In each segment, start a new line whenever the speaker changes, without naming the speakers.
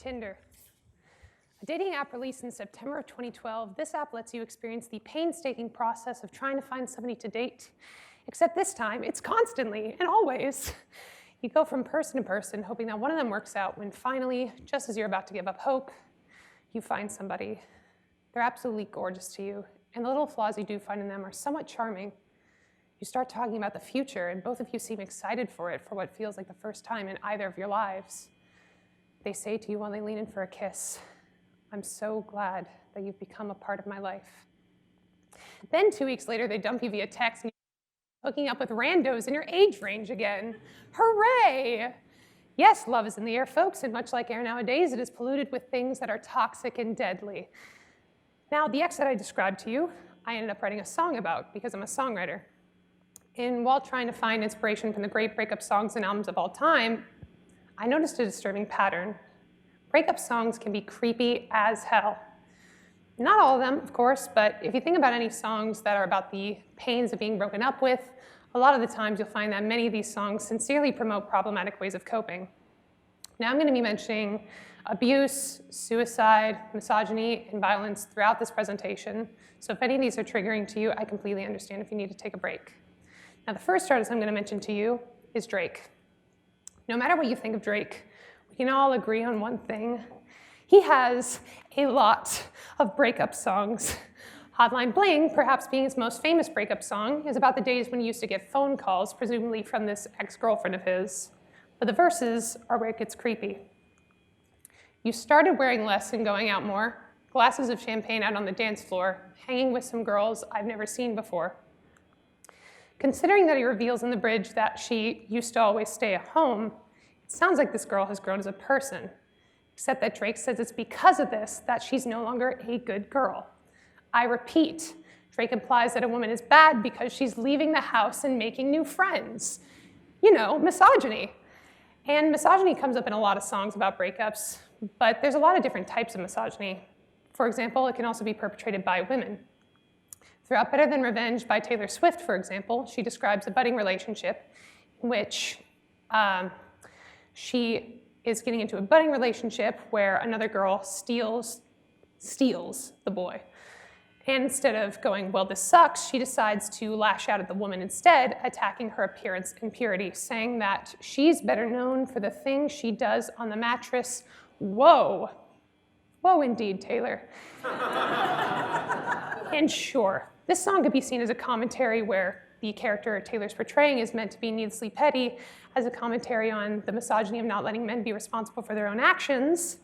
Tinder. A dating app released in September of 2012, this app lets you experience the painstaking process of trying to find somebody to date. Except this time, it's constantly and always. You go from person to person, hoping that one of them works out, when finally, just as you're about to give up hope, you find somebody. They're absolutely gorgeous to you, and the little flaws you do find in them are somewhat charming. You start talking about the future, and both of you seem excited for it for what feels like the first time in either of your lives. They say to you while they lean in for a kiss, "I'm so glad that you've become a part of my life." Then 2 weeks later, they dump you via text, and you're hooking up with randos in your age range again. Hooray! Yes, love is in the air, folks, and much like air nowadays, it is polluted with things that are toxic and deadly. Now, the ex that I described to you, I ended up writing a song about because I'm a songwriter. And while trying to find inspiration from the great breakup songs and albums of all time, I noticed a disturbing pattern. Breakup songs can be creepy as hell. Not all of them, of course, but if you think about any songs that are about the pains of being broken up with, a lot of the times you'll find that many of these songs sincerely promote problematic ways of coping. Now I'm going to be mentioning abuse, suicide, misogyny, and violence throughout this presentation. So if any of these are triggering to you, I completely understand if you need to take a break. Now the first artist I'm going to mention to you is Drake. No matter what you think of Drake, we can all agree on one thing. He has a lot of breakup songs. Hotline Bling, perhaps being his most famous breakup song, is about the days when he used to get phone calls, presumably from this ex-girlfriend of his. But the verses are where it gets creepy. You started wearing less and going out more, glasses of champagne out on the dance floor, hanging with some girls I've never seen before. Considering that he reveals in the bridge that she used to always stay at home, it sounds like this girl has grown as a person, except that Drake says it's because of this that she's no longer a good girl. I repeat, Drake implies that a woman is bad because she's leaving the house and making new friends. You know, misogyny. And misogyny comes up in a lot of songs about breakups, but there's a lot of different types of misogyny. For example, it can also be perpetrated by women. Throughout Better Than Revenge by Taylor Swift, for example, she describes a budding relationship in which she is getting into a budding relationship where another girl steals the boy. And instead of going, well, this sucks, she decides to lash out at the woman instead, attacking her appearance and purity, saying that she's better known for the things she does on the mattress. Whoa. Whoa, indeed, Taylor. And sure, this song could be seen as a commentary where the character Taylor's portraying is meant to be needlessly petty, as a commentary on the misogyny of not letting men be responsible for their own actions.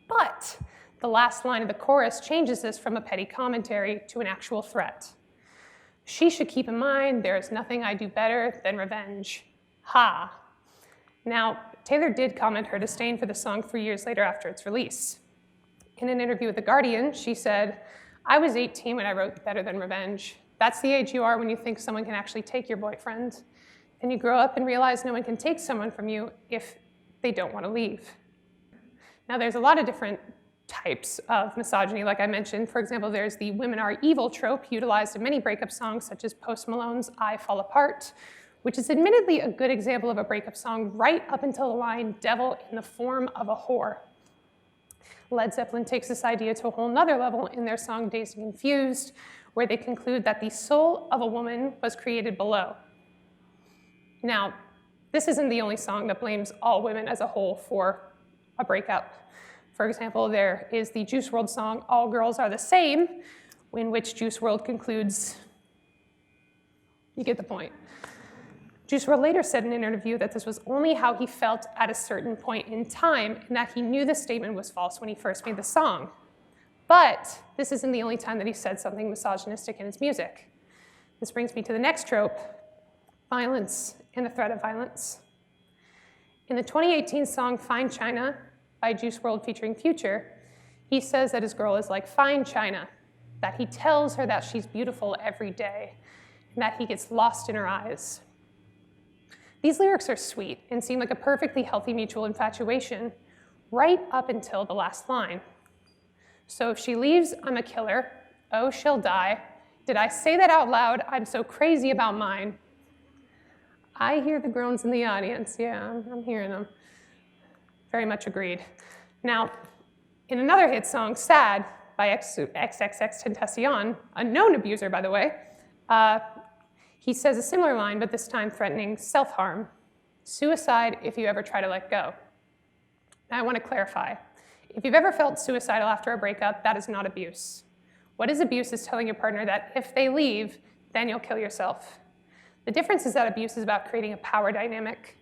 But the last line of the chorus changes this from a petty commentary to an actual threat. She should keep in mind there is nothing I do better than revenge. Ha. Now, Taylor did comment her disdain for the song 3 years later after its release. In an interview with The Guardian, she said, "I was 18 when I wrote Better Than Revenge. That's the age you are when you think someone can actually take your boyfriend. Then you grow up and realize no one can take someone from you if they don't want to leave." Now, there's a lot of different types of misogyny, like I mentioned. For example, there's the women are evil trope utilized in many breakup songs, such as Post Malone's I Fall Apart, which is admittedly a good example of a breakup song right up until the line, devil in the form of a whore. Led Zeppelin takes this idea to a whole nother level in their song Dazed and Confused, where they conclude that the soul of a woman was created below. Now, this isn't the only song that blames all women as a whole for a breakup. For example, there is the Juice WRLD song All Girls Are the Same, in which Juice WRLD concludes, you get the point. Juice WRLD later said in an interview that this was only how he felt at a certain point in time, and that he knew the statement was false when he first made the song. But this isn't the only time that he said something misogynistic in his music. This brings me to the next trope, violence and the threat of violence. In the 2018 song Fine China by Juice WRLD featuring Future, he says that his girl is like fine china, that he tells her that she's beautiful every day, and that he gets lost in her eyes. These lyrics are sweet and seem like a perfectly healthy mutual infatuation right up until the last line. So if she leaves, I'm a killer. Oh, she'll die. Did I say that out loud? I'm so crazy about mine. I hear the groans in the audience. Yeah, I'm hearing them. Very much agreed. Now, in another hit song, Sad, by XXXTentacion, a known abuser, by the way, he says a similar line, but this time threatening self-harm. Suicide if you ever try to let go. Now, I want to clarify. If you've ever felt suicidal after a breakup, that is not abuse. What is abuse is telling your partner that if they leave, then you'll kill yourself. The difference is that abuse is about creating a power dynamic.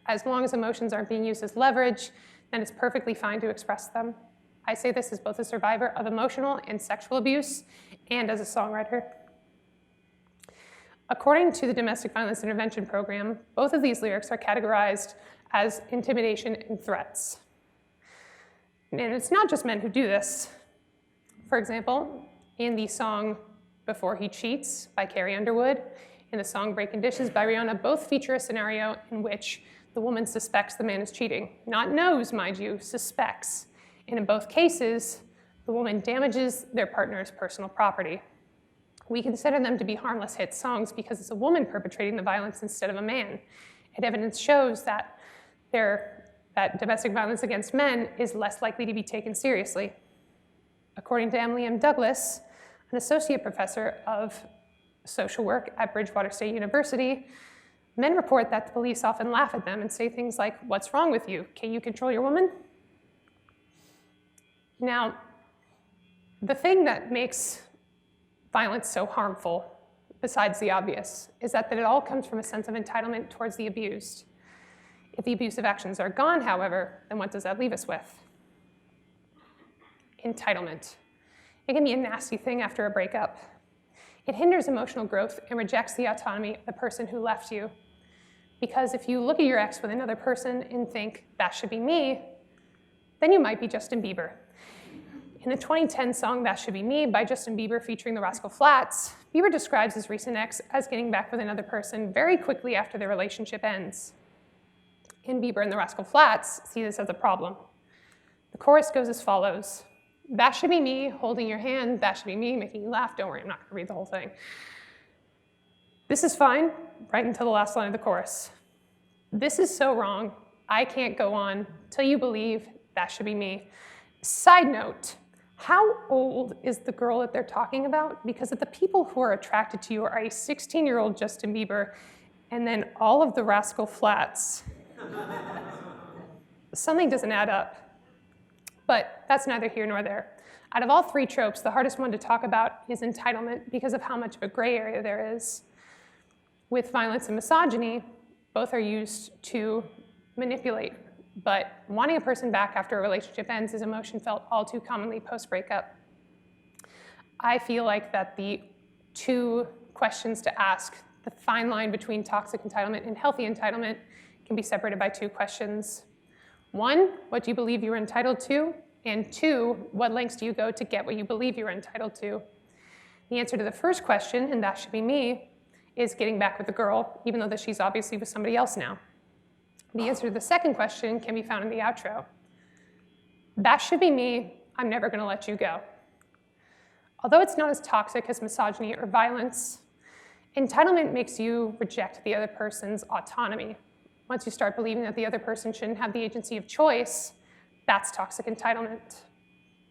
As long as emotions aren't being used as leverage, then it's perfectly fine to express them. I say this as both a survivor of emotional and sexual abuse and as a songwriter. According to the Domestic Violence Intervention Program, both of these lyrics are categorized as intimidation and threats. And it's not just men who do this. For example, in the song Before He Cheats by Carrie Underwood, and the song Breaking Dishes by Rihanna, both feature a scenario in which the woman suspects the man is cheating. Not knows, mind you, suspects. And in both cases, the woman damages their partner's personal property. We consider them to be harmless hit songs because it's a woman perpetrating the violence instead of a man. And evidence shows that domestic violence against men is less likely to be taken seriously. According to Emily M. Douglas, an associate professor of social work at Bridgewater State University, men report that the police often laugh at them and say things like, "What's wrong with you? Can't you control your woman?" Now, the thing that makes violence so harmful, besides the obvious, is that it all comes from a sense of entitlement towards the abused. If the abusive actions are gone, however, then what does that leave us with? Entitlement. It can be a nasty thing after a breakup. It hinders emotional growth and rejects the autonomy of the person who left you. Because if you look at your ex with another person and think, that should be me, then you might be Justin Bieber. In the 2010 song That Should Be Me by Justin Bieber featuring the Rascal Flatts, Bieber describes his recent ex as getting back with another person very quickly after their relationship ends. And Bieber and the Rascal Flatts see this as a problem. The chorus goes as follows. That should be me, holding your hand, that should be me, making you laugh. Don't worry, I'm not gonna read the whole thing. This is fine, right until the last line of the chorus. This is so wrong, I can't go on till you believe that should be me. Side note, how old is the girl that they're talking about? Because if the people who are attracted to you are a 16-year-old Justin Bieber and then all of the Rascal Flatts, something doesn't add up. But that's neither here nor there. Out of all three tropes, the hardest one to talk about is entitlement because of how much of a gray area there is. With violence and misogyny, both are used to manipulate, but wanting a person back after a relationship ends is emotion felt all too commonly post-breakup. I feel like that the two questions to ask, the fine line between toxic entitlement and healthy entitlement, can be separated by two questions. One, what do you believe you're entitled to? And two, what lengths do you go to get what you believe you're entitled to? The answer to the first question, and that should be me, is getting back with the girl, even though that she's obviously with somebody else now. The answer to the second question can be found in the outro. That should be me, I'm never gonna let you go. Although it's not as toxic as misogyny or violence, entitlement makes you reject the other person's autonomy. Once you start believing that the other person shouldn't have the agency of choice, that's toxic entitlement.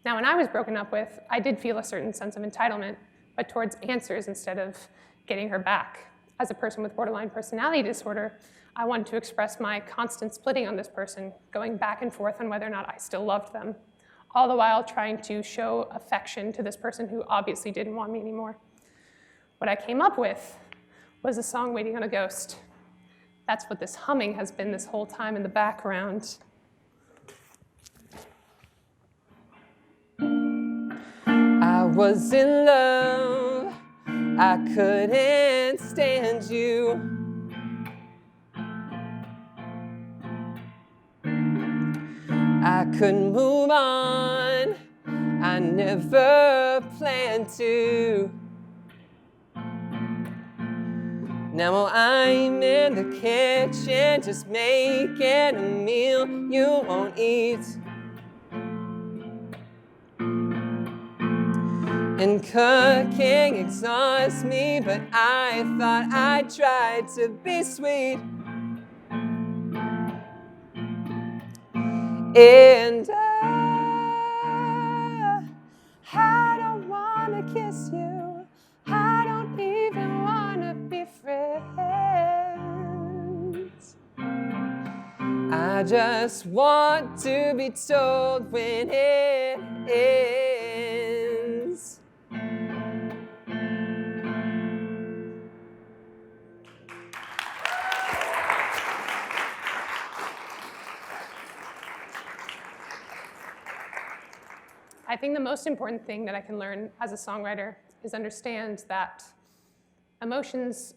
Now, when I was broken up with, I did feel a certain sense of entitlement, but towards answers instead of getting her back. As a person with borderline personality disorder, I wanted to express my constant splitting on this person, going back and forth on whether or not I still loved them, all the while trying to show affection to this person who obviously didn't want me anymore. What I came up with was the song Waiting on a Ghost. That's what this humming has been this whole time in the background. I was in love, I couldn't stand you. I couldn't move on, I never planned to. Now I'm in the kitchen, just making a meal you won't eat. And cooking exhausts me, but I thought I tried to be sweet. And I don't wanna kiss you. I don't even wanna be friends. I just want to be told when it ends. I think the most important thing that I can learn as a songwriter is understand that emotions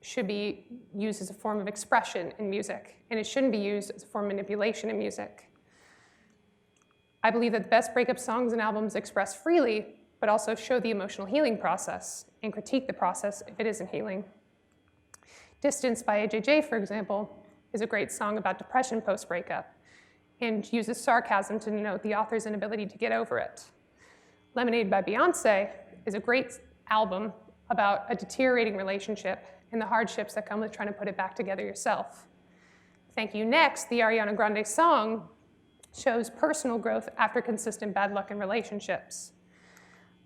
should be used as a form of expression in music, and it shouldn't be used as a form of manipulation in music. I believe that the best breakup songs and albums express freely, but also show the emotional healing process and critique the process if it isn't healing. Distance by AJJ, for example, is a great song about depression post-breakup and uses sarcasm to denote the author's inability to get over it. Lemonade by Beyonce is a great album about a deteriorating relationship and the hardships that come with trying to put it back together yourself. Thank You Next, the Ariana Grande song, shows personal growth after consistent bad luck in relationships.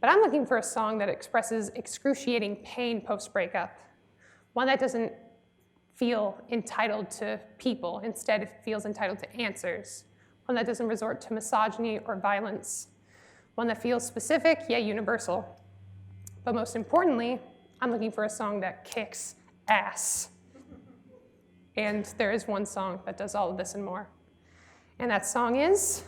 But I'm looking for a song that expresses excruciating pain post-breakup, one that doesn't feel entitled to people. Instead, it feels entitled to answers. One that doesn't resort to misogyny or violence. One that feels specific, yet universal. But most importantly, I'm looking for a song that kicks ass. And there is one song that does all of this and more. And that song is...